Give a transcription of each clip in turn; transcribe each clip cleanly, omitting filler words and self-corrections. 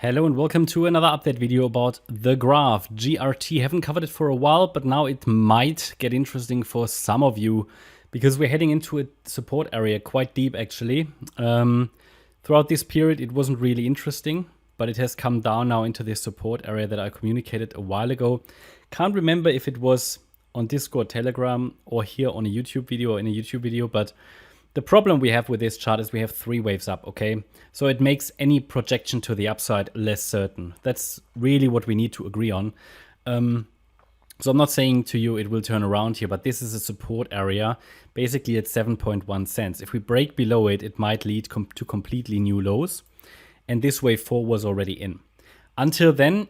Hello and welcome to another update video about the graph GRT. Haven't covered it for a while, but now it might get interesting for some of you because we're heading into a support area quite deep actually. Throughout this period it wasn't really interesting, but it has come down now into this support area that I communicated a while ago. Can't remember if it was on Discord, Telegram, or here on a YouTube video or in a YouTube video, but the problem we have with this chart is we have three waves up, okay? So it makes any projection to the upside less certain. That's really what we need to agree on. So I'm not saying to you it will turn around here, but this is a support area, basically at 7.1 cents. If we break below it, it might lead to completely new lows. And this wave 4 was already in. Until then,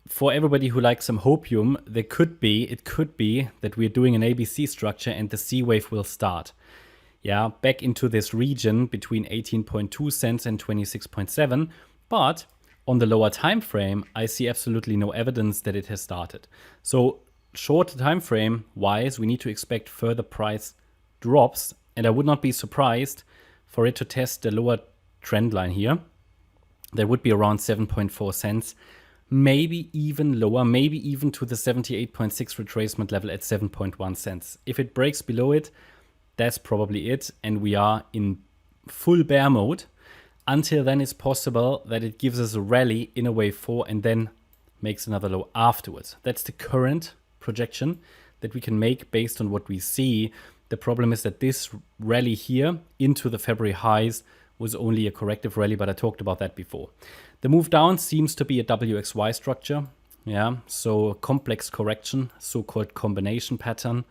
for everybody who likes some hopium, it could be that we're doing an ABC structure and the C wave will start. Yeah, back into this region between 18.2 cents and 26.7. But on the lower time frame, I see absolutely no evidence that it has started. So short time frame wise, we need to expect further price drops. And I would not be surprised for it to test the lower trend line here. That would be around 7.4 cents. Maybe even lower, maybe even to the 78.6 retracement level at 7.1 cents. If it breaks below it, that's probably it, and we are in full bear mode. Until then, it's possible that it gives us a rally in a wave 4 and then makes another low afterwards. That's the current projection that we can make based on what we see. The problem is that this rally here into the February highs was only a corrective rally, but I talked about that before. The move down seems to be a WXY structure. Yeah, so a complex correction, so-called combination pattern,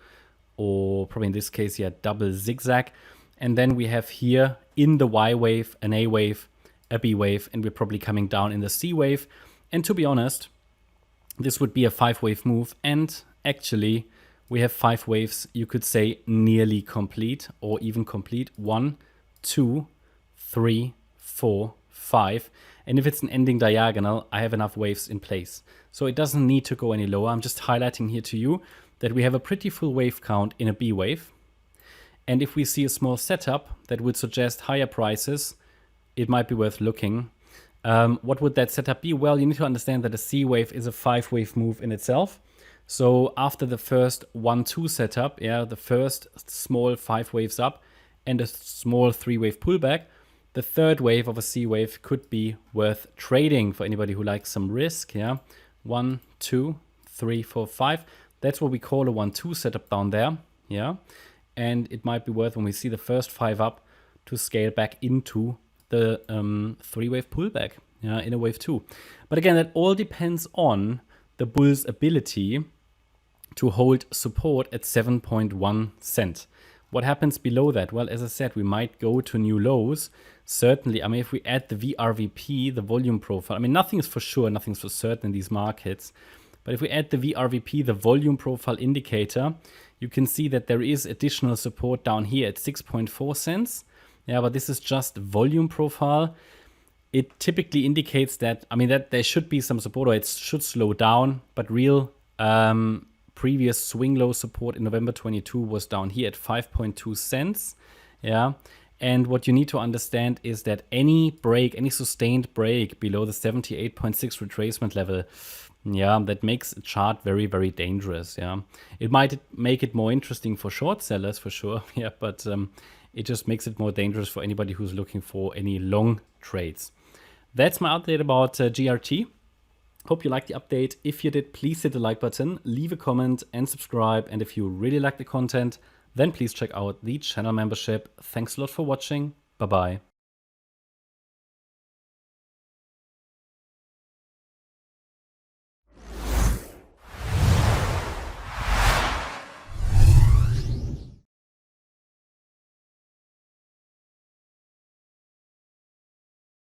or probably in this case, yeah, double zigzag. And then we have here in the Y wave, an A wave, a B wave, and we're probably coming down in the C wave. And to be honest, this would be a 5-wave move. And actually, we have 5 waves, you could say nearly complete or even complete. 1, 2, 3, 4, 5. And if it's an ending diagonal, I have enough waves in place. So it doesn't need to go any lower. I'm just highlighting here to you that we have a pretty full wave count in a B wave. And if we see a small setup that would suggest higher prices, it might be worth looking. What would that setup be? Well, you need to understand that a C wave is a 5-wave move in itself. So after the first 1-2 setup, yeah, the first small 5 waves up and a small 3-wave pullback, the third wave of a C wave could be worth trading for anybody who likes some risk. Yeah, 1, 2, 3, 4, 5. That's what we call a 1-2 setup down there, yeah? And it might be worth, when we see the first 5 up, to scale back into the 3-wave pullback, yeah, in a wave 2. But again, that all depends on the bull's ability to hold support at 7.1 cent. What happens below that? Well, as I said, we might go to new lows. Certainly, I mean, if we add the VRVP, the volume profile, I mean, nothing is for sure, nothing's for certain in these markets. But if we add the VRVP, the volume profile indicator, you can see that there is additional support down here at 6.4 cents. Yeah, but this is just volume profile. It typically indicates that, I mean, that there should be some support or it should slow down, but real previous swing low support in November 22 was down here at 5.2 cents. Yeah. And what you need to understand is that any break, any sustained break below the 78.6 retracement level, yeah, that makes a chart very, very dangerous. Yeah, it might make it more interesting for short sellers for sure. Yeah, but it just makes it more dangerous for anybody who's looking for any long trades. That's my update about GRT. Hope you liked the update. If you did, please hit the like button, leave a comment and subscribe. And if you really like the content, then please check out the channel membership. Thanks a lot for watching. Bye-bye.